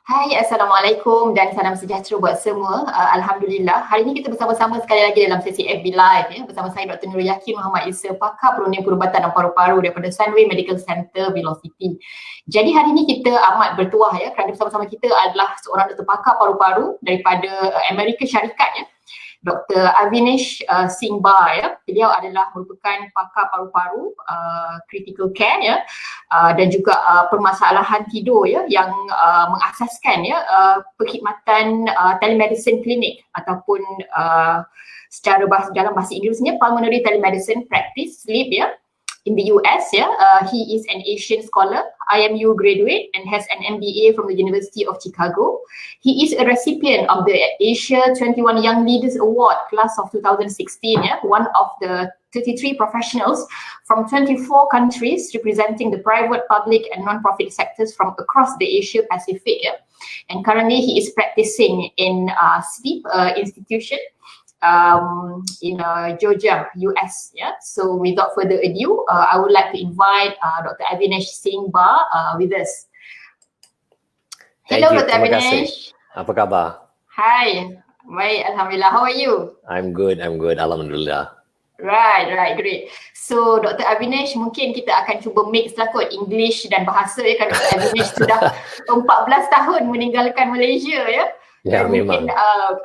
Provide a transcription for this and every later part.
Hai, Assalamualaikum dan salam sejahtera buat semua. Alhamdulillah, hari ini kita bersama-sama sekali lagi dalam sesi FB Live ya, bersama saya Dr. Nur Yakin Muhammad Isa, pakar perunding perubatan dan paru-paru daripada Sunway Medical Center, Velocity. Jadi hari ini kita amat bertuah ya, kerana bersama-sama kita adalah seorang doktor pakar paru-paru daripada Amerika Syarikat ya, Dr. Avinash Singh Bar ya. Beliau adalah merupakan pakar paru-paru, critical care ya, dan juga permasalahan tidur ya, yang mengasaskan ya perkhidmatan telemedicine klinik ataupun secara dalam bahasa Inggerisnya pulmonary telemedicine practice sleep ya, in the US ya. He is an Asian scholar, IMU graduate and has an MBA from the University of Chicago. He is a recipient of the Asia 21 Young Leaders Award class of 2016 ya, one of the 33 professionals from 24 countries representing the private, public and non-profit sectors from across the Asia Pacific ya. And currently he is practicing in sleep institution in Georgia, US. Yeah. So without further ado, I would like to invite Dr. Avinash Singh Bar with us. Hello, Dr. Avinash. Apa khabar? Hi. Baik, Alhamdulillah. How are you? I'm good. Alhamdulillah. Right, great. So Dr. Avinash, mungkin kita akan cuba mix lah kot English dan bahasa ya, kerana Dr. Avinash sudah 14 tahun meninggalkan Malaysia ya. Ya, dan memang. mungkin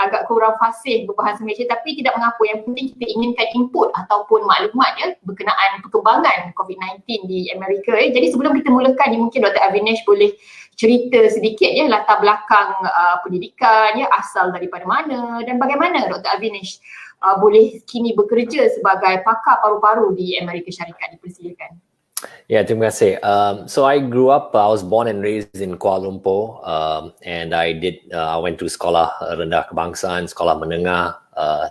agak kurang fasih berbahasa Malaysia, tapi tidak mengapa, yang penting kita inginkan input ataupun maklumat ya berkenaan perkembangan COVID-19 di Amerika ya. Jadi sebelum kita mulakan ni, mungkin Dr. Avinash boleh cerita sedikit ya latar belakang pendidikan ya, asal daripada mana dan bagaimana Dr. Avinash boleh kini bekerja sebagai pakar paru-paru di Amerika Syarikat. Dipersilakan. Yeah, terima kasih. So I grew up, I was born and raised in Kuala Lumpur, and I went to sekolah rendah kebangsaan, sekolah menengah.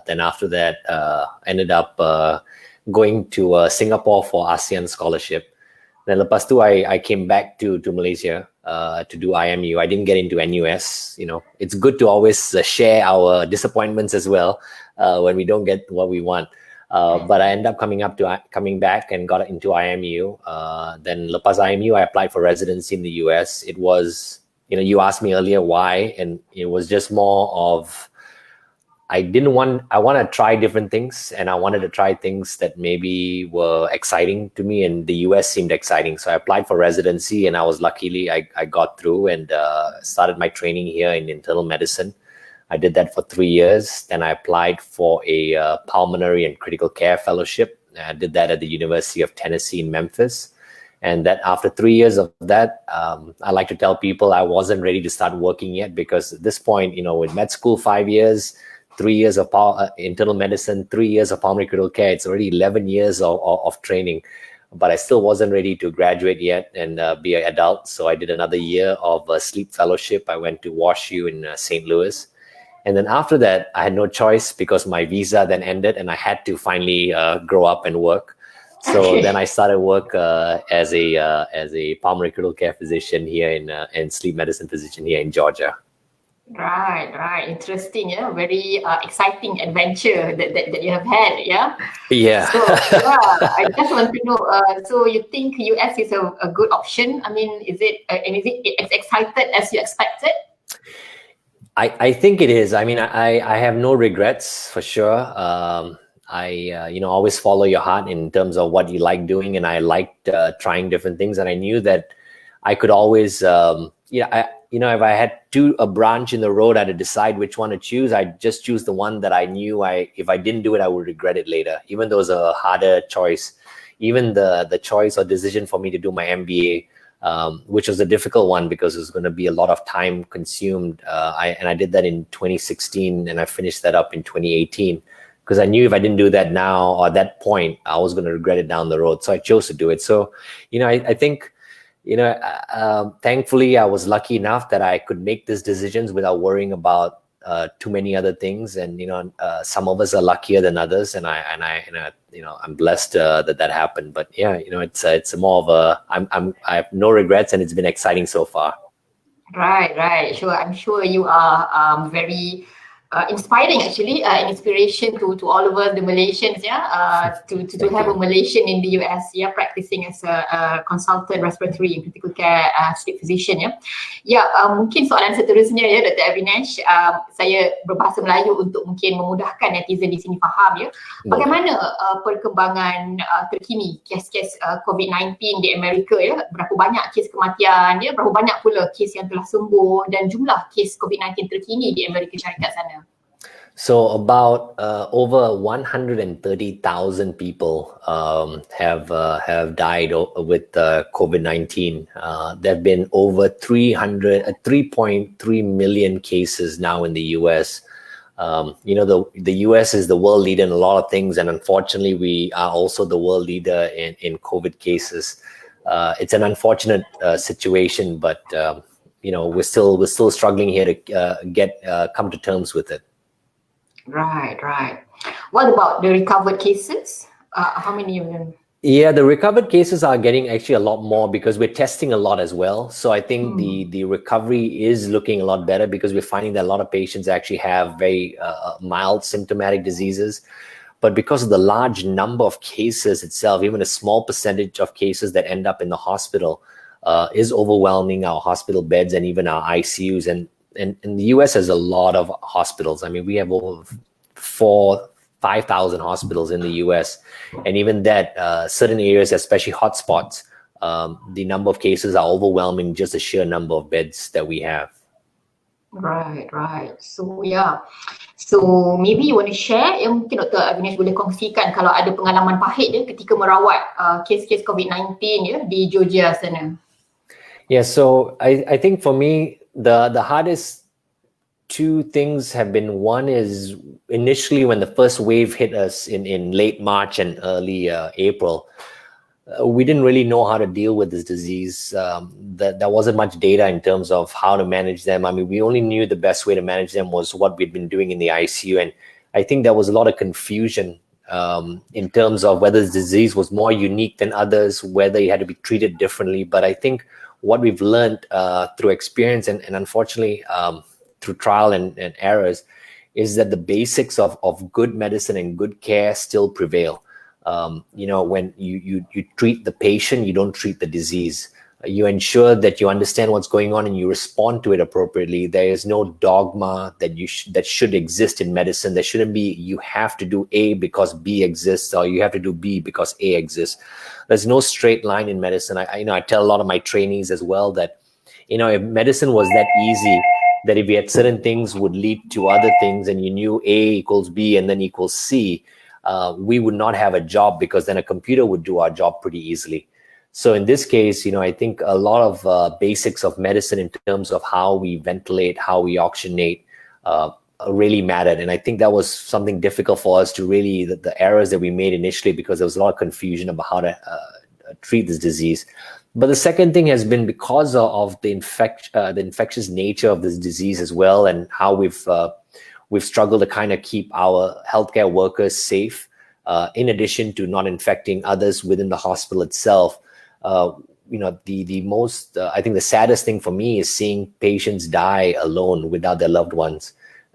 Then after that, ended up going to Singapore for ASEAN scholarship. Then lepas tu, I came back to Malaysia to do IMU. I didn't get into NUS. You know, it's good to always share our disappointments as well when we don't get what we want. But I ended up coming back and got into IMU. Then lepas IMU, I applied for residency in the US. It was, you asked me earlier why, and it was just more of, I want to try different things, and I wanted to try things that maybe were exciting to me, and the US seemed exciting. So I applied for residency, and I was luckily, I got through and started my training here in internal medicine. I did that for 3 years. Then I applied for a pulmonary and critical care fellowship. I did that at the University of Tennessee in Memphis. And that after 3 years of that, I like to tell people I wasn't ready to start working yet, because at this point, with med school 5 years, 3 years of internal medicine, 3 years of pulmonary critical care, it's already 11 years of training. But I still wasn't ready to graduate yet and be an adult. So I did another year of a sleep fellowship. I went to WashU in St. Louis. And then after that, I had no choice because my visa then ended and I had to finally grow up and work. So then I started work as a pulmonary critical care physician here and sleep medicine physician here in Georgia. Right. Interesting, yeah. Very exciting adventure that you have had, yeah. Yeah. So I just want to know. So you think US is a good option? I mean, is it as excited as you expected? I think it is. I mean, I have no regrets for sure. I always follow your heart in terms of what you like doing, and I liked trying different things. And I knew that I could always, if I had a branch in the road, I had to decide which one to choose. I'd just choose the one that I knew if I didn't do it, I would regret it later. Even though it was a harder choice, even the choice or decision for me to do my MBA. Which was a difficult one because it was going to be a lot of time consumed. I did that in 2016 and I finished that up in 2018 because I knew if I didn't do that now or at that point, I was going to regret it down the road. So I chose to do it. So, I think, thankfully I was lucky enough that I could make these decisions without worrying about too many other things. And, some of us are luckier than others. And I'm blessed that happened. But yeah, it's more of I have no regrets, and it's been exciting so far. Right. Sure. I'm sure you are very inspiring actually, an inspiration to all of us, the Malaysians, to have a Malaysian in the US, practicing as a consultant respiratory and critical care sleep physician, mungkin soalan seterusnya Dr. Avinash, saya berbahasa Melayu untuk mungkin memudahkan netizen di sini faham bagaimana perkembangan terkini kes-kes COVID-19 di Amerika berapa banyak kes kematian berapa banyak pula kes yang telah sembuh dan jumlah kes COVID-19 terkini di Amerika Syarikat sana. So about over 130,000 people have died with COVID-19. There have been over 3.3 million cases now in the US. The US is the world leader in a lot of things, and unfortunately, we are also the world leader in COVID cases. It's an unfortunate situation, but we're still struggling here to come to terms with it. Right. What about the recovered cases? How many of them? Yeah, the recovered cases are getting actually a lot more because we're testing a lot as well. So I think the recovery is looking a lot better because we're finding that a lot of patients actually have very mild symptomatic diseases. But because of the large number of cases itself, even a small percentage of cases that end up in the hospital is overwhelming our hospital beds and even our ICUs. And the US has a lot of hospitals. I mean, we have over 5,000 hospitals in the US. And even that, certain areas, especially hotspots, the number of cases are overwhelming just the sheer number of beds that we have. Right. So maybe you want to share yang mungkin Dr. Avinash boleh kongsikan kalau ada pengalaman pahit ketika merawat kes-kes COVID-19 di Georgia sana. Yeah, so I think for me, the hardest two things have been, one is initially when the first wave hit us in late March and early April, we didn't really know how to deal with this disease. There wasn't much data in terms of how to manage them. I mean, we only knew the best way to manage them was what we'd been doing in the ICU. And I think there was a lot of confusion in terms of whether the disease was more unique than others, whether it had to be treated differently. But I think what we've learned through experience and unfortunately through trial and errors is that the basics of good medicine and good care still prevail. When you treat the patient, you don't treat the disease. You ensure that you understand what's going on and you respond to it appropriately. There is no dogma that that should exist in medicine. There shouldn't be you have to do A because B exists, or you have to do B because A exists. There's no straight line in medicine. I tell a lot of my trainees as well that if medicine was that easy, that if you had certain things would lead to other things, and you knew A equals B and then equals C, we would not have a job because then a computer would do our job pretty easily. So in this case, I think a lot of basics of medicine in terms of how we ventilate, how we oxygenate, really mattered. And I think that was something difficult for us to really, the errors that we made initially, because there was a lot of confusion about how to treat this disease. But the second thing has been because of the infectious nature of this disease as well, and how we've struggled to kind of keep our healthcare workers safe, in addition to not infecting others within the hospital itself. The most, I think the saddest thing for me is seeing patients die alone without their loved ones.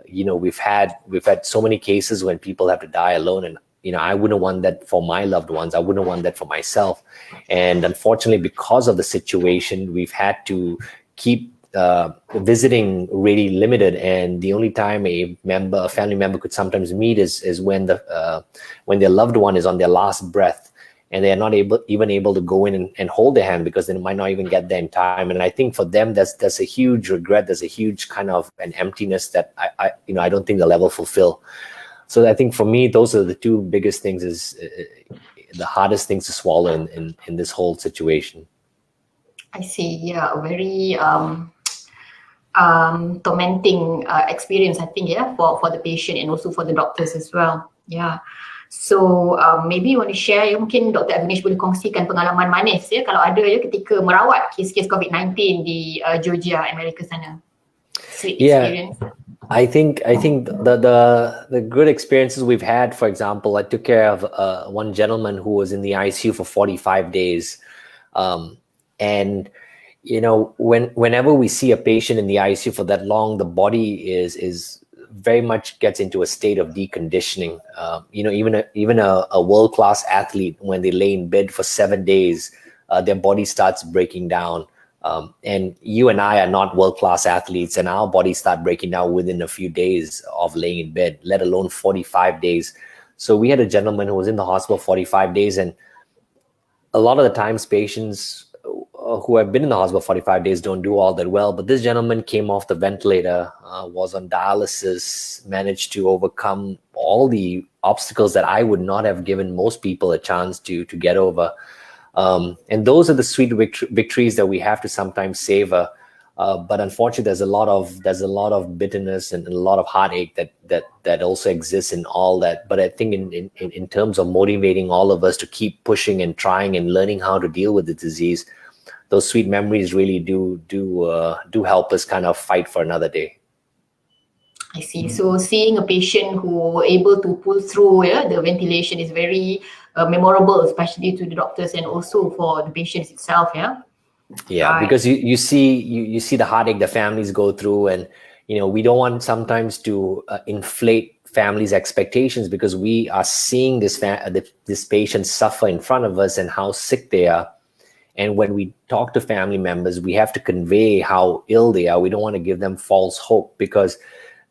We've had so many cases when people have to die alone, and I wouldn't want that for my loved ones. I wouldn't want that for myself. And unfortunately, because of the situation, we've had to keep visiting really limited, and the only time a family member could sometimes meet is when their loved one is on their last breath, and they are not able to go in and hold their hand because they might not even get there in time. And I think for them, there's a huge regret. There's a huge kind of an emptiness that I don't think they'll ever fulfill. So I think for me, those are the two biggest things, is the hardest things to swallow in this whole situation. I see. Yeah, a very tormenting experience, I think, for the patient and also for the doctors as well. Yeah. So maybe you want to share, mungkin Dr. Avinash boleh kongsikan pengalaman manis kalau ada ketika merawat kes-kes COVID-19 di Georgia, Amerika sana. Sweet experience. I think the good experiences we've had, for example, I took care of one gentleman who was in the ICU for 45 days. And whenever we see a patient in the ICU for that long, the body is very much gets into a state of deconditioning. Even a world-class athlete, when they lay in bed for 7 days, their body starts breaking down. And you and I are not world-class athletes, and our bodies start breaking down within a few days of laying in bed, let alone 45 days. So we had a gentleman who was in the hospital 45 days, and a lot of the times patients who have been in the hospital 45 days don't do all that well. But this gentleman came off the ventilator, was on dialysis, managed to overcome all the obstacles that I would not have given most people a chance to get over. And those are the sweet victories that we have to sometimes savor. But unfortunately, there's a lot of bitterness and a lot of heartache that also exists in all that. But I think in terms of motivating all of us to keep pushing and trying and learning how to deal with the disease, those sweet memories really do help us kind of fight for another day. I see. So seeing a patient who able to pull through the ventilation is very memorable, especially to the doctors and also for the patients itself. Yeah, right. Because you see the heartache the families go through, and we don't want sometimes to inflate families' expectations, because we are seeing this patient suffer in front of us and how sick they are. And when we talk to family members, we have to convey how ill they are. We don't want to give them false hope, because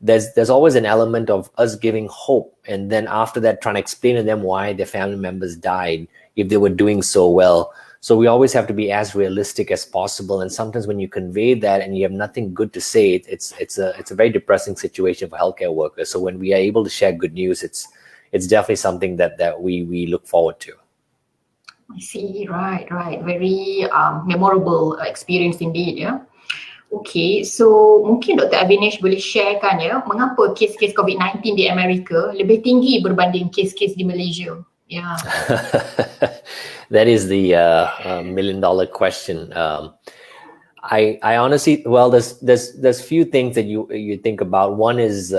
there's always an element of us giving hope, and then after that trying to explain to them why their family members died if they were doing so well. So we always have to be as realistic as possible. And sometimes when you convey that and you have nothing good to say, it's a very depressing situation for healthcare workers. So when we are able to share good news, it's definitely something that we look forward to. I see. Right. Very memorable experience indeed. Okay, so mungkin Dr. Avinash boleh sharekan mengapa kes-kes COVID-19 di Amerika lebih tinggi berbanding kes-kes di Malaysia? That is the $1,000,000 question. I honestly, well, there's few things that you think about. One is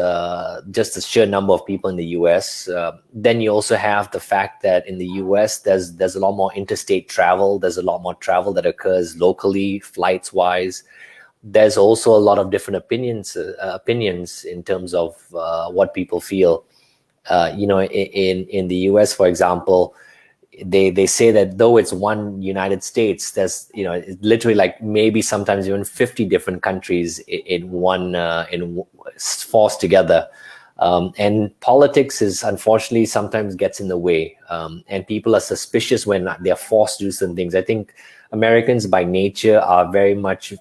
just the sheer number of people in the US. Then you also have the fact that in the US there's a lot more interstate travel. There's a lot more travel that occurs locally, flights wise. There's also a lot of different opinions in terms of what people feel. In the US, for example, they say that though it's one United States, there's literally like maybe sometimes even 50 different countries in one forced together. And politics is unfortunately sometimes gets in the way, and people are suspicious when they're forced to do certain things. I think Americans by nature are very much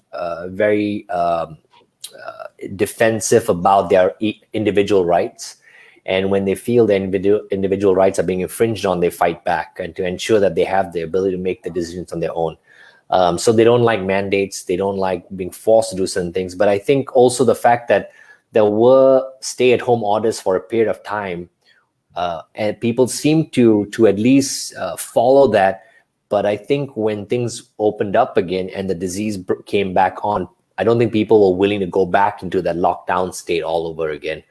very defensive about their individual rights. And when they feel their individual rights are being infringed on, they fight back and to ensure that they have the ability to make the decisions on their own. So they don't like mandates. They don't like being forced to do certain things. But I think also the fact that there were stay-at-home orders for a period of time, and people seem to at least follow that. But I think when things opened up again and the disease came back on, I don't think people were willing to go back into that lockdown state all over again.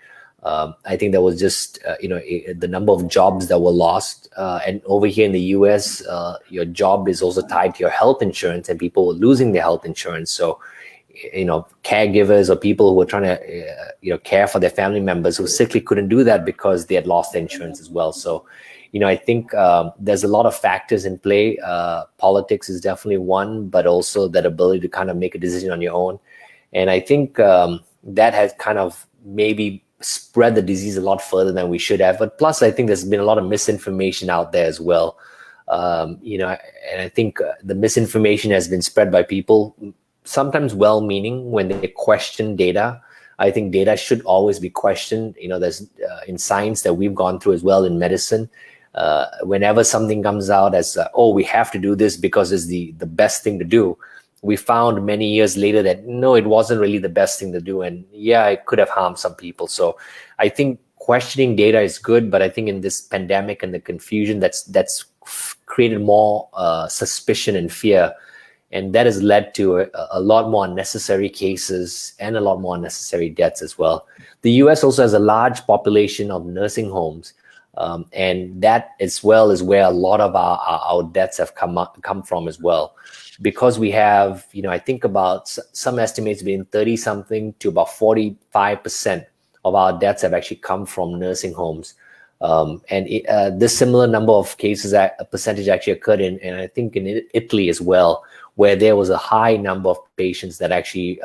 I think there was just, the number of jobs that were lost. And over here in the US, your job is also tied to your health insurance, and people were losing their health insurance. So, caregivers or people who were trying to, care for their family members who sickly couldn't do that because they had lost their insurance as well. So, I think there's a lot of factors in play. Politics is definitely one, but also that ability to kind of make a decision on your own. And I think that has kind of maybe spread the disease a lot further than we should have. But plus, I think there's been a lot of misinformation out there as well. And I think the misinformation has been spread by people, sometimes well-meaning, when they question data. I think data should always be questioned. There's in science that we've gone through as well in medicine. Whenever something comes out as, we have to do this because it's the best thing to do, we found many years later that no, it wasn't really the best thing to do. And yeah, it could have harmed some people. So I think questioning data is good, but I think in this pandemic and the confusion that's created more suspicion and fear. And that has led to a lot more unnecessary cases and a lot more unnecessary deaths as well. The US also has a large population of nursing homes. And that as well is where a lot of our deaths have come from as well. Because we have, I think about some estimates being 30-something to about 45% of our deaths have actually come from nursing homes. This similar number of cases, a percentage actually occurred and I think in Italy as well, where there was a high number of patients that actually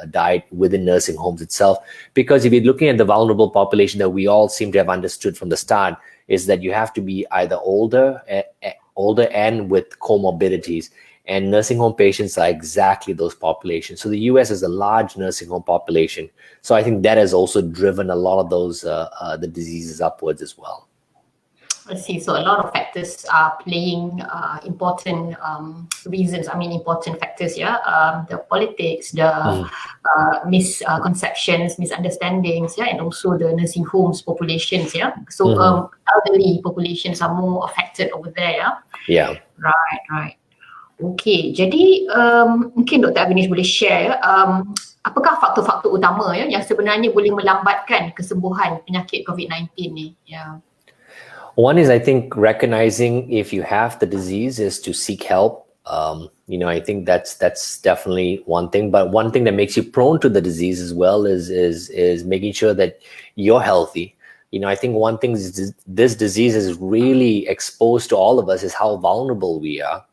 died within nursing homes itself. Because if you're looking at the vulnerable population that we all seem to have understood from the start, is that you have to be either older and with comorbidities. And nursing home patients are exactly those populations. So the US has a large nursing home population. So I think that has also driven a lot of those the diseases upwards as well. I see. So a lot of factors are playing important reasons. I mean, important factors. Yeah, the politics, the misconceptions, misunderstandings. Yeah, and also the nursing homes populations. Yeah. So elderly populations are more affected over there. Yeah. Yeah. Right. Okay, jadi mungkin Dr. Agnes boleh share apakah faktor-faktor utama ya yang sebenarnya boleh melambatkan kesembuhan penyakit COVID-19 ni? Yeah. One is, I think, recognizing if you have the disease is to seek help. I think that's definitely one thing. But one thing that makes you prone to the disease as well is making sure that you're healthy. I think one thing is this disease is really exposed to all of us is how vulnerable we are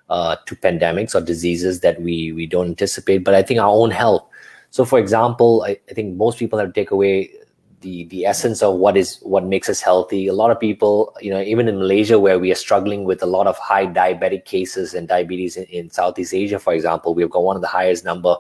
to pandemics or diseases that we don't anticipate. But I think our own health. So, for example, I think most people have to take away the essence of what makes us healthy. A lot of people, even in Malaysia, where we are struggling with a lot of high diabetic cases and diabetes in Southeast Asia, for example, we've got one of the highest number.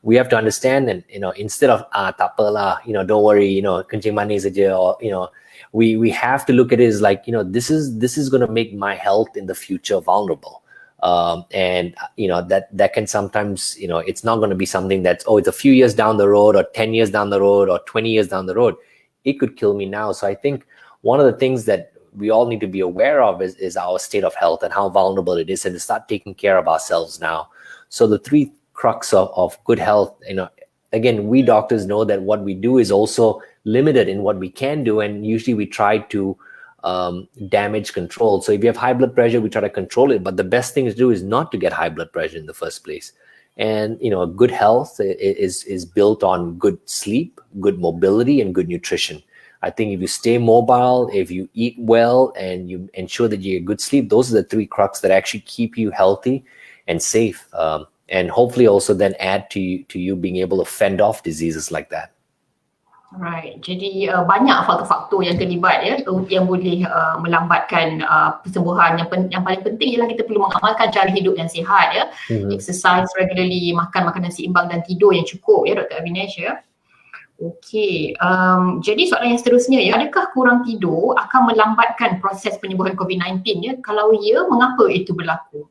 We have to understand, and instead of tak apalah, don't worry, kencing manis saja, or we have to look at it as like, this is going to make my health in the future vulnerable. That can sometimes, it's not going to be something that's, it's a few years down the road or 10 years down the road or 20 years down the road. It could kill me now. So I think one of the things that we all need to be aware of is our state of health and how vulnerable it is, and to start taking care of ourselves now. So the three crux of good health, again, we doctors know that what we do is also limited in what we can do. And usually we try to damage control. So if you have high blood pressure, we try to control it, but the best thing to do is not to get high blood pressure in the first place. And good health is built on good sleep, good mobility, and good nutrition. I think if you stay mobile, if you eat well, and you ensure that you get good sleep, those are the three crux that actually keep you healthy and safe, and hopefully also then add to you being able to fend off diseases like that. Right. Jadi banyak faktor-faktor yang terlibat yang boleh melambatkan kesembuhan. Yang paling penting ialah kita perlu mengamalkan cara hidup yang sihat ya. Exercise regularly, makan makanan seimbang dan tidur yang cukup ya Dr. Avinash ya. Okey. Jadi soalan yang seterusnya ya, adakah kurang tidur akan melambatkan proses penyembuhan COVID-19 ya? Kalau ya, mengapa itu berlaku?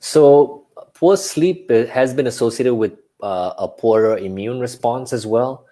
So poor sleep has been associated with a poorer immune response as well.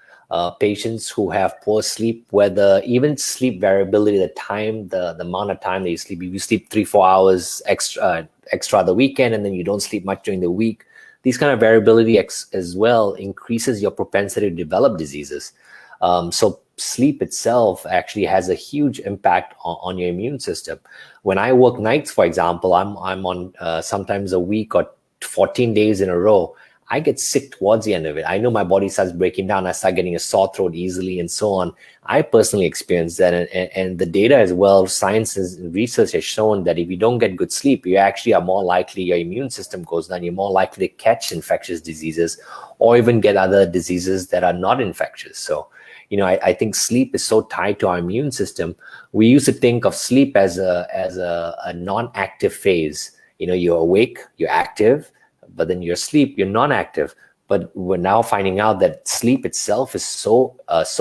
Patients who have poor sleep, whether even sleep variability, the amount of time that you sleep, if you sleep 3-4 hours extra the weekend and then you don't sleep much during the week, these kind of variability as well increases your propensity to develop diseases. So sleep itself actually has a huge impact on your immune system. When I work nights, for example, I'm on sometimes a week or 14 days in a row. I get sick towards the end of it. I know my body starts breaking down. I start getting a sore throat easily and so on. I personally experienced that. And the data as well, science and research has shown that if you don't get good sleep, you actually are more likely, your immune system goes down. You're more likely to catch infectious diseases or even get other diseases that are not infectious. So, I think sleep is so tied to our immune system. We used to think of sleep as a non-active phase. You're awake, you're active, but then you're asleep, you're non-active. But we're now finding out that sleep itself is so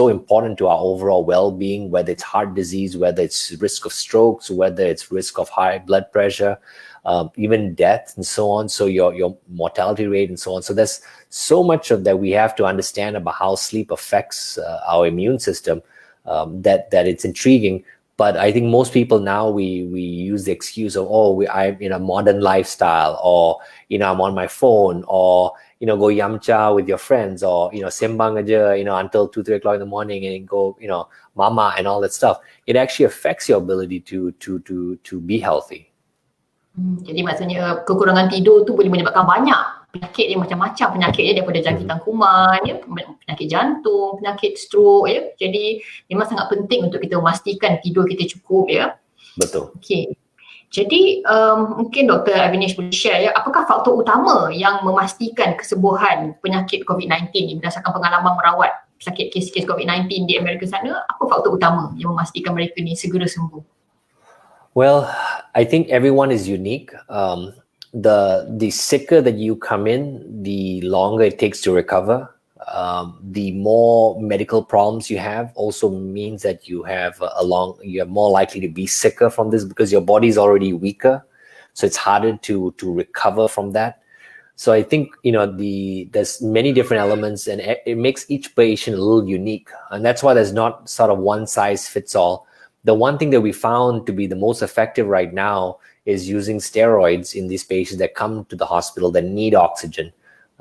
important to our overall well-being, whether it's heart disease, whether it's risk of strokes, whether it's risk of high blood pressure, even death and so on. So your mortality rate and so on. So there's so much of that we have to understand about how sleep affects our immune system, that it's intriguing. But I think most people now, we use the excuse of, I'm in a modern lifestyle, or, I'm on my phone, or, go yamcha with your friends, or, sembang aja, until 2-3 o'clock in the morning and go, mama and all that stuff. It actually affects your ability to be healthy. Jadi maksudnya kekurangan tidur tu boleh menyebabkan banyak penyakit dia macam-macam penyakit dia daripada jangkitan kuman ya, penyakit jantung, penyakit stroke ya. Jadi memang sangat penting untuk kita memastikan tidur kita cukup ya. Betul. Okey. Jadi mungkin Dr. Avinash boleh share ya, apakah faktor utama yang memastikan kesembuhan penyakit COVID-19 ni berdasarkan pengalaman merawat sakit kes-kes COVID-19 di Amerika sana, apa faktor utama yang memastikan mereka ni segera sembuh? Well, I think everyone is unique. The sicker that you come in, the longer it takes to recover. The more medical problems you have also means that you're more likely to be sicker from this because your body is already weaker, so it's harder to recover from that. So I think there's many different elements, and it makes each patient a little unique, and that's why there's not sort of one size fits all. The one thing that we found to be the most effective right now is using steroids in these patients that come to the hospital that need oxygen.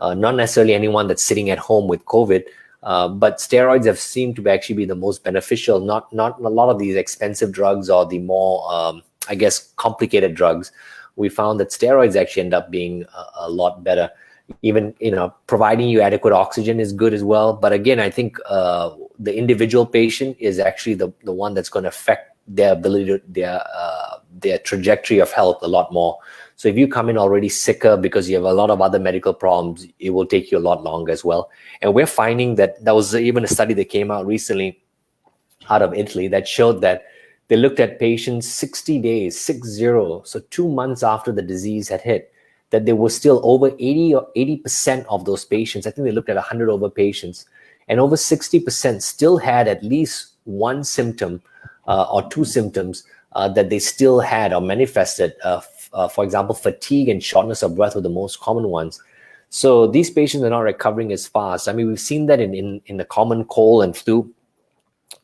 Not necessarily anyone that's sitting at home with COVID, but steroids have seemed to actually be the most beneficial, not a lot of these expensive drugs or the more, complicated drugs. We found that steroids actually end up being a lot better. Even, providing you adequate oxygen is good as well. But again, I think the individual patient is actually the one that's going to affect their ability to, their trajectory of health a lot more. So if you come in already sicker because you have a lot of other medical problems, it will take you a lot longer as well. And we're finding that there was even a study that came out recently out of Italy that showed that they looked at patients 60 days, 60, so 2 months after the disease had hit, that there was still over 80% of those patients. I think they looked at 100 over patients, and over 60% still had at least one symptom or two symptoms that they still had or manifested. For example, fatigue and shortness of breath were the most common ones. So these patients are not recovering as fast. I mean, we've seen that in the common cold and flu.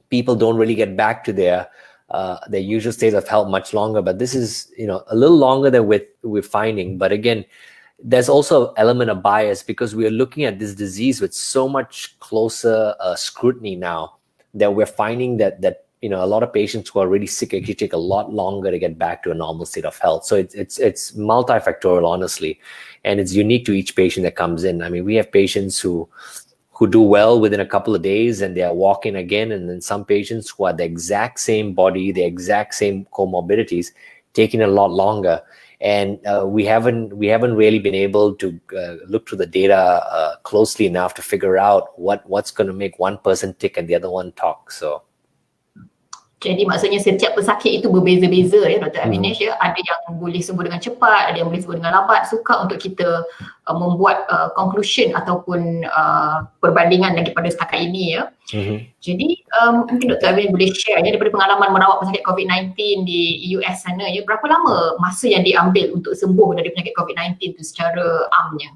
People don't really get back to their usual state of health much longer, but this is a little longer than we're finding. But again, there's also an element of bias because we are looking at this disease with so much closer scrutiny now that we're finding that a lot of patients who are really sick actually take a lot longer to get back to a normal state of health. So it's multifactorial, honestly, and it's unique to each patient that comes in. I mean, we have patients who do well within a couple of days and they are walking again, and then some patients who are the exact same body, the exact same comorbidities, taking a lot longer. And we haven't really been able to look through the data closely enough to figure out what's going to make one person tick and the other one talk. So. Jadi maksudnya setiap pesakit itu berbeza-beza ya Dr. Avinash ya. Ada yang boleh sembuh dengan cepat, ada yang boleh sembuh dengan lambat. Sukar untuk kita membuat conclusion ataupun perbandingan daripada setakat ini ya. Jadi mungkin Dr. Avinash boleh share ya, daripada pengalaman merawat pesakit COVID-19 di US sana ya, berapa lama masa yang diambil untuk sembuh dari penyakit COVID-19 itu secara amnya?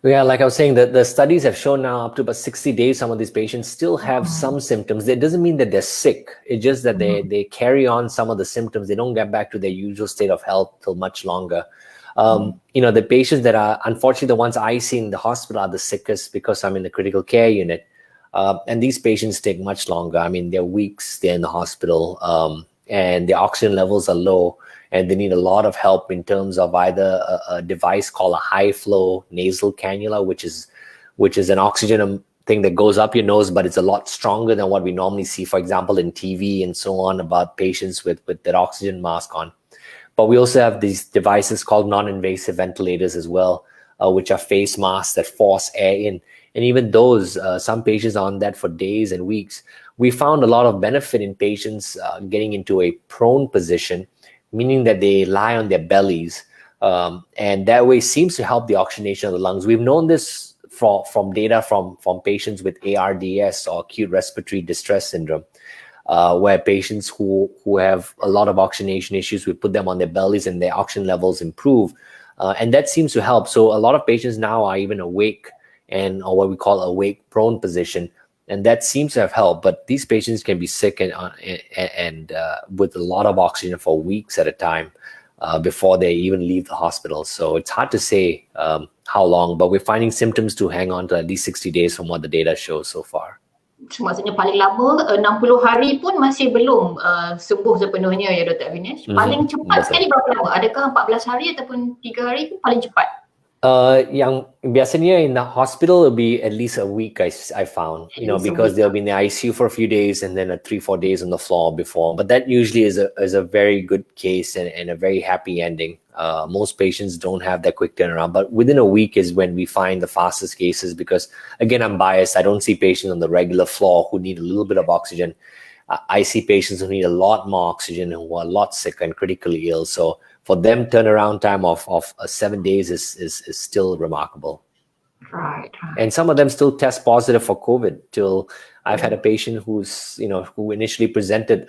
Yeah, like I was saying, the studies have shown now up to about 60 days, some of these patients still have some symptoms. It doesn't mean that they're sick. It's just that they carry on some of the symptoms. They don't get back to their usual state of health till much longer. The patients that are, unfortunately, the ones I see in the hospital are the sickest because I'm in the critical care unit. And these patients take much longer. I mean, they're weeks, they're in the hospital, and their oxygen levels are low. And they need a lot of help in terms of either a device called a high flow nasal cannula, which is an oxygen thing that goes up your nose, but it's a lot stronger than what we normally see, for example, in TV and so on, about patients with that oxygen mask on. But we also have these devices called non-invasive ventilators as well, which are face masks that force air in. And even those, some patients are on that for days and weeks. We found a lot of benefit in patients getting into a prone position, meaning that they lie on their bellies, and that way seems to help the oxygenation of the lungs. We've known this from data from patients with ARDS, or acute respiratory distress syndrome, where patients who have a lot of oxygenation issues, we put them on their bellies and their oxygen levels improve, and that seems to help. So a lot of patients now are even awake, or what we call awake prone position, and that seems to have helped. But these patients can be sick and with a lot of oxygen for weeks at a time before they even leave the hospital. So it's hard to say how long, but we're finding symptoms to hang on to at least 60 days from what the data shows so far. Maksudnya paling lama 60 hari pun masih belum sembuh sepenuhnya ya Dr. Avinash. Paling cepat sekali berapa lama? Adakah 14 hari ataupun 3 hari itu paling cepat? Yang biasanya in the hospital it'll be at least a week. I found, At least a because week. they'll be in the ICU for a few days and then 3-4 days on the floor before. But that usually is a very good case and a very happy ending. Most patients don't have that quick turnaround, but within a week is when we find the fastest cases. Because again, I'm biased. I don't see patients on the regular floor who need a little bit of oxygen. I see patients who need a lot more oxygen, who are a lot sick and critically ill. So for them, turnaround time of 7 days is still remarkable. Right. And some of them still test positive for COVID. Till I've had a patient who initially presented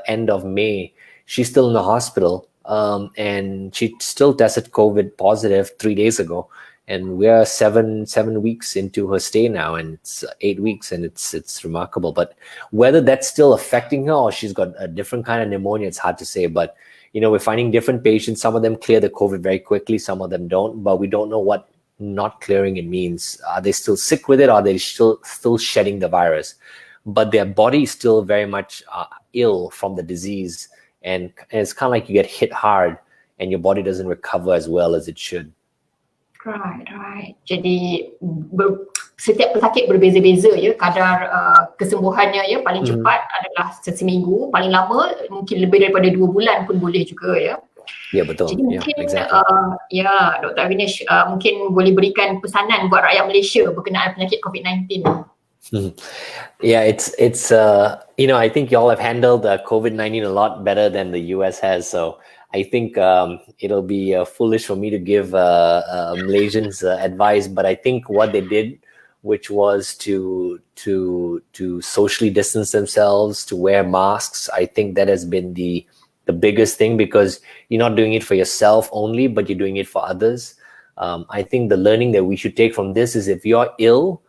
end of May. She's still in the hospital, and she still tested COVID positive 3 days ago. And we're seven weeks into her stay now, and it's 8 weeks, and it's remarkable. But whether that's still affecting her or she's got a different kind of pneumonia, it's hard to say. But we're finding different patients. Some of them clear the COVID very quickly, some of them don't. But we don't know what not clearing it means. Are they still sick with it? Or are they still shedding the virus? But their body is still very much ill from the disease, and it's kind of like you get hit hard, and your body doesn't recover as well as it should. Right. Jadi setiap pesakit berbeza-beza ya, kadar kesembuhannya ya. Paling cepat adalah seminggu, paling lama mungkin lebih daripada 2 bulan pun boleh juga ya. Ya, betul. Jadi mungkin exactly. Dr. Avinash mungkin boleh berikan pesanan buat rakyat Malaysia berkenaan penyakit COVID-19. Yeah, it's I think y'all have handled COVID-19 a lot better than the US has. So I think it'll be foolish for me to give Malaysians advice, but I think what they did, which was to socially distance themselves, to wear masks, I think that has been the biggest thing, because you're not doing it for yourself only, but you're doing it for others. I think the learning that we should take from this is, if you're ill,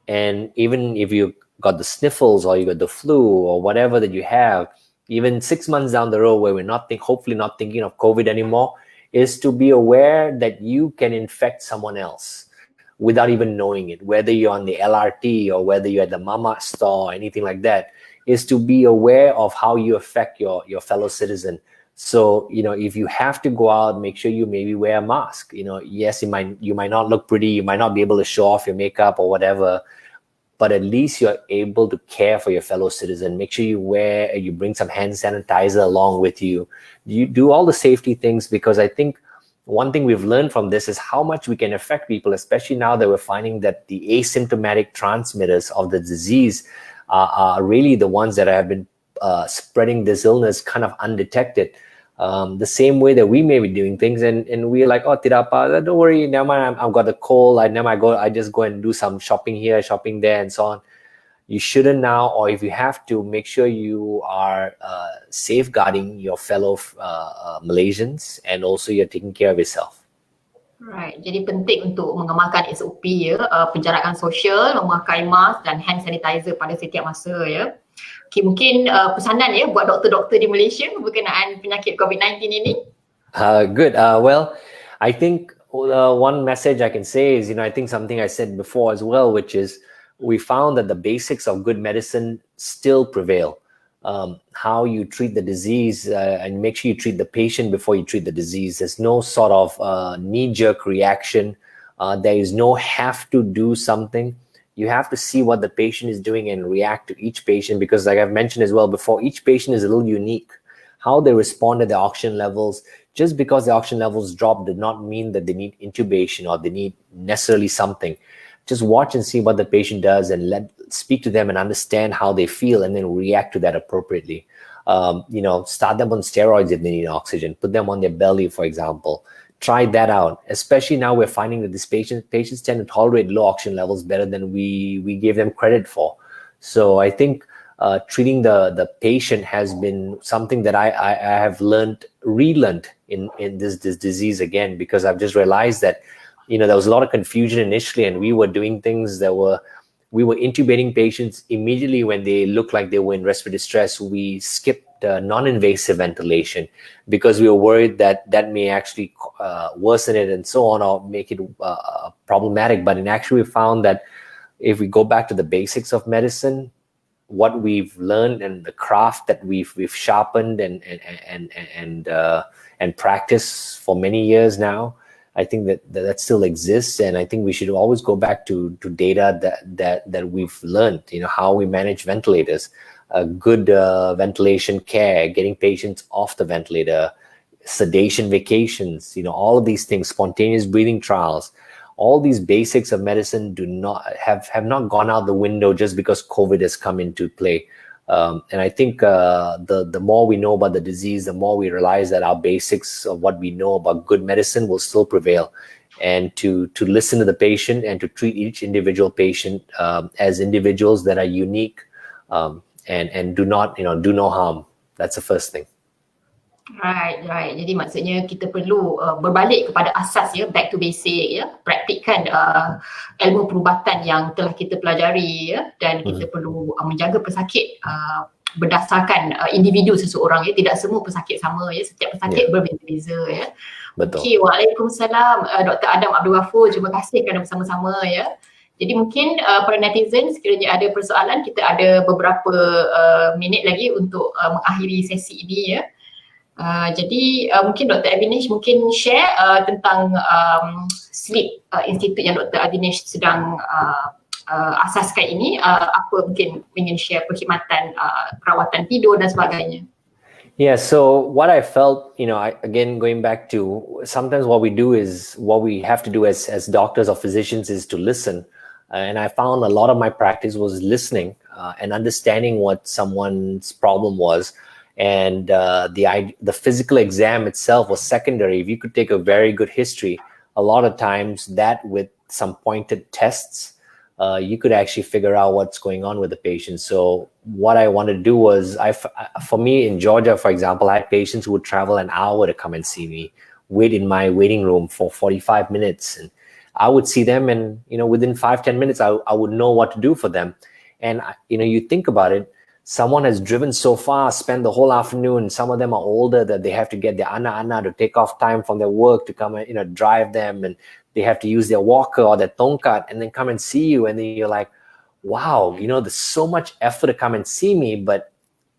and even if you got the sniffles or you got the flu or whatever that you have, even 6 months down the road, where we're hopefully not thinking of COVID anymore, is to be aware that you can infect someone else without even knowing it. Whether you're on the LRT or whether you're at the mama store or anything like that, is to be aware of how you affect your fellow citizen. So, if you have to go out, make sure you maybe wear a mask. Yes, you might not look pretty, you might not be able to show off your makeup or whatever, but at least you're able to care for your fellow citizen. Make sure you bring some hand sanitizer along with you. You do all the safety things, because I think one thing we've learned from this is how much we can affect people, especially now that we're finding that the asymptomatic transmitters of the disease are really the ones that have been spreading this illness kind of undetected. The same way that we may be doing things, and we're like, oh, tidak apa, don't worry, never mind, I've got a cold, I just go and do some shopping here, shopping there, and so on. You shouldn't now, or if you have to, make sure you are safeguarding your fellow Malaysians, and also you're taking care of yourself. Right, jadi penting untuk mengamalkan SOP ya, penjarakan sosial, memakai mask dan hand sanitizer pada setiap masa ya. Okay, mungkin pesanan ya buat doktor-doktor di Malaysia berkenaan penyakit COVID-19 ini. Good. Well, I think one message I can say is, I think something I said before as well, which is we found that the basics of good medicine still prevail. How you treat the disease, and make sure you treat the patient before you treat the disease. There's no sort of knee-jerk reaction. There is no have to do something. You have to see what the patient is doing and react to each patient, because like I've mentioned as well before, each patient is a little unique. How they respond to the oxygen levels, just because the oxygen levels drop did not mean that they need intubation or they need necessarily something. Just watch and see what the patient does, and speak to them and understand how they feel, and then react to that appropriately. Start them on steroids if they need oxygen, put them on their belly, for example. Try that out. Especially now we're finding that these patients tend to tolerate low oxygen levels better than we gave them credit for. So I think treating the patient has been something that I have relearned in this disease again, because I've just realized that there was a lot of confusion initially, and we were doing things we were intubating patients immediately when they looked like they were in respiratory distress. We skipped non-invasive ventilation because we were worried that may actually worsen it and so on, or make it problematic. But in actually, we found that if we go back to the basics of medicine, what we've learned and the craft that we've sharpened and practiced for many years now, I think that still exists, and I think we should always go back to data that we've learned. How we manage ventilators, good ventilation care, getting patients off the ventilator, sedation vacations. All of these things, spontaneous breathing trials. All these basics of medicine have not gone out the window just because COVID has come into play. And I think the more we know about the disease, the more we realize that our basics of what we know about good medicine will still prevail. And to listen to the patient and to treat each individual patient as individuals that are unique and do no harm. That's the first thing. Right. Jadi maksudnya kita perlu berbalik kepada asas, ya, back to basic, ya, praktikkan ilmu perubatan yang telah kita pelajari, ya, dan kita perlu menjaga pesakit berdasarkan individu seseorang, ya. Tidak semua pesakit sama, ya, setiap pesakit berbeza-beza, ya. Betul. Okey, Waalaikumsalam Dr. Adam Abdul Ghafur, terima kasih kerana bersama-sama, ya. Jadi mungkin para netizen, sekiranya ada persoalan, kita ada beberapa minit lagi untuk mengakhiri sesi ini, ya. Jadi mungkin Dr. Avinash mungkin share tentang Sleep Institute yang Dr. Avinash sedang asaskan ini, apa mungkin ingin share perkhidmatan perawatan tidur dan sebagainya. Yeah, so what I felt, again, going back to sometimes what we do is, what we have to do as doctors or physicians is to listen. And I found a lot of my practice was listening and understanding what someone's problem was. And the physical exam itself was secondary. If you could take a very good history, a lot of times that with some pointed tests, you could actually figure out what's going on with the patient. So what I wanted to do was, for me in Georgia, for example, I had patients who would travel an hour to come and see me, wait in my waiting room for 45 minutes. And I would see them, and within 5-10 minutes, I would know what to do for them. And you think about it, someone has driven so far, spent the whole afternoon. Some of them are older that they have to get their anak-anak to take off time from their work to come and drive them, and they have to use their walker or their tongkat and then come and see you. And then you're like, wow, there's so much effort to come and see me. But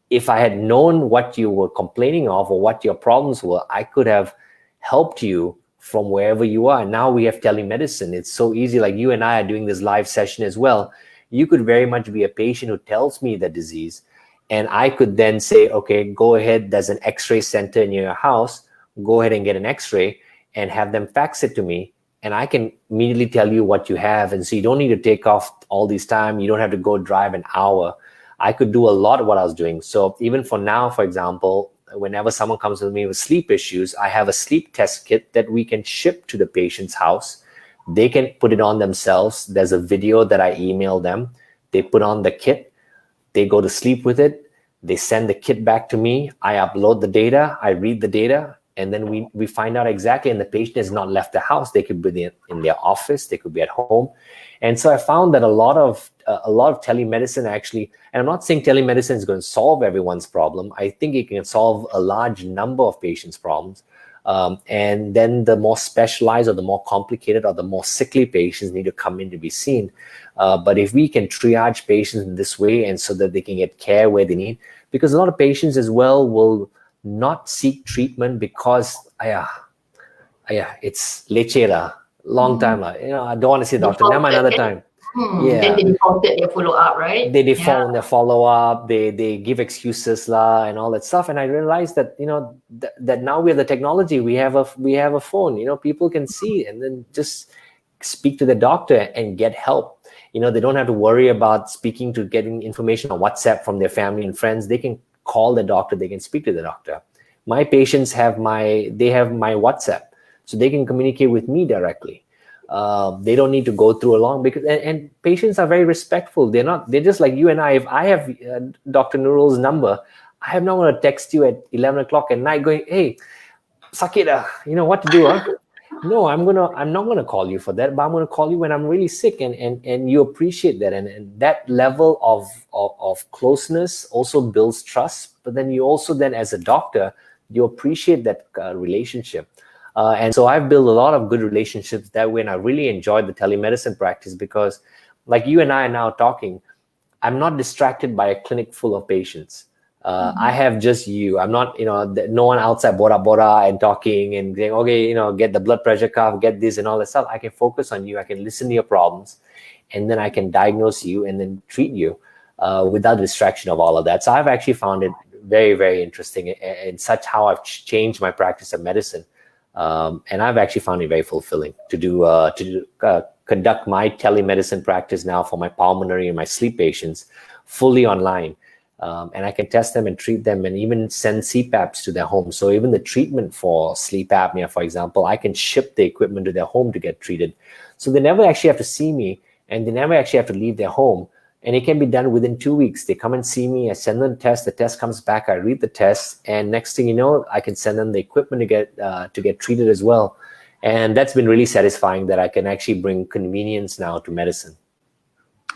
if I had known what you were complaining of or what your problems were, I could have helped you from wherever you are. Now we have telemedicine. It's so easy. Like you and I are doing this live session as well. You could very much be a patient who tells me the disease, and I could then say, okay, go ahead, there's an x-ray center near your house, go ahead and get an x-ray and have them fax it to me, and I can immediately tell you what you have. And so you don't need to take off all this time. You don't have to go drive an hour. I could do a lot of what I was doing. So even for now, for example, whenever someone comes to me with sleep issues, I have a sleep test kit that we can ship to the patient's house. They can put it on themselves. There's a video that I email them. They put on the kit. They go to sleep with it. They send the kit back to me. I upload the data. I read the data. And then we find out exactly, and the patient has not left the house. They could be in their office. They could be at home. And so I found that a lot of telemedicine actually, and I'm not saying telemedicine is going to solve everyone's problem. I think it can solve a large number of patients' problems. And then the more specialized or the more complicated or the more sickly patients need to come in to be seen. But if we can triage patients in this way, and so that they can get care where they need, because a lot of patients as well will not seek treatment because it's lechera, long time. I don't want to see the doctor. Now another time. Then they defaulted their follow-up, right? They default on their follow-up, they give excuses and all that stuff. And I realized that, that now we have the technology, we have a phone, people can see and then just speak to the doctor and get help. They don't have to worry about getting information on WhatsApp from their family and friends. They can call the doctor, they can speak to the doctor. My patients have my WhatsApp, so they can communicate with me directly. They don't need to go through because patients are very respectful. They're just like you and I. If I have Dr. Nurul's number, I am not going to text you at 11 o'clock at night going, hey, sakit, what to do, huh? No, I'm not going to call you for that, but I'm going to call you when I'm really sick, and you appreciate that. And that level of closeness also builds trust. But then you also as a doctor, you appreciate that relationship. And so I've built a lot of good relationships that way, and I really enjoyed the telemedicine practice because, like you and I are now talking, I'm not distracted by a clinic full of patients. I have just you. I'm not, no one outside bora and talking and saying, okay, get the blood pressure cuff, get this and all that stuff. I can focus on you. I can listen to your problems, and then I can diagnose you and then treat you without distraction of all of that. So I've actually found it very, very interesting, and such how I've changed my practice of medicine. And I've actually found it very fulfilling to conduct my telemedicine practice now for my pulmonary and my sleep patients fully online. And I can test them and treat them and even send CPAPs to their home. So even the treatment for sleep apnea, for example, I can ship the equipment to their home to get treated. So they never actually have to see me, and they never actually have to leave their home. And it can be done within 2 weeks. They come and see me, I send them the test comes back, I read the test, and next thing you know, I can send them the equipment to get treated as well. And that's been really satisfying that I can actually bring convenience now to medicine.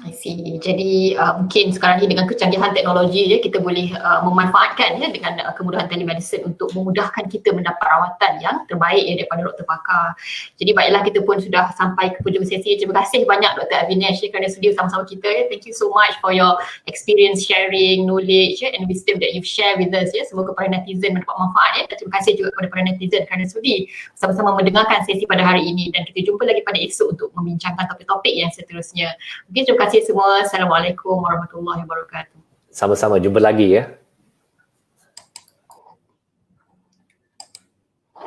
I see. Jadi mungkin sekarang ni dengan kecanggihan teknologi kita boleh memanfaatkan dengan kemudahan telemedicine untuk memudahkan kita mendapat rawatan yang terbaik daripada doktor pakar. Jadi baiklah, kita pun sudah sampai ke penghujung sesi. Terima kasih banyak Dr. Avinash kerana sedia sama-sama kita. Thank you so much for your experience sharing, knowledge and wisdom that you've shared with us. Semoga para netizen mendapat manfaat. Terima kasih juga kepada para netizen kerana sudi sama-sama mendengarkan sesi pada hari ini, dan kita jumpa lagi pada esok untuk membincangkan topik-topik yang seterusnya. Mungkin terima kasih semua. Assalamualaikum warahmatullahi wabarakatuh. Sama-sama, jumpa lagi ya.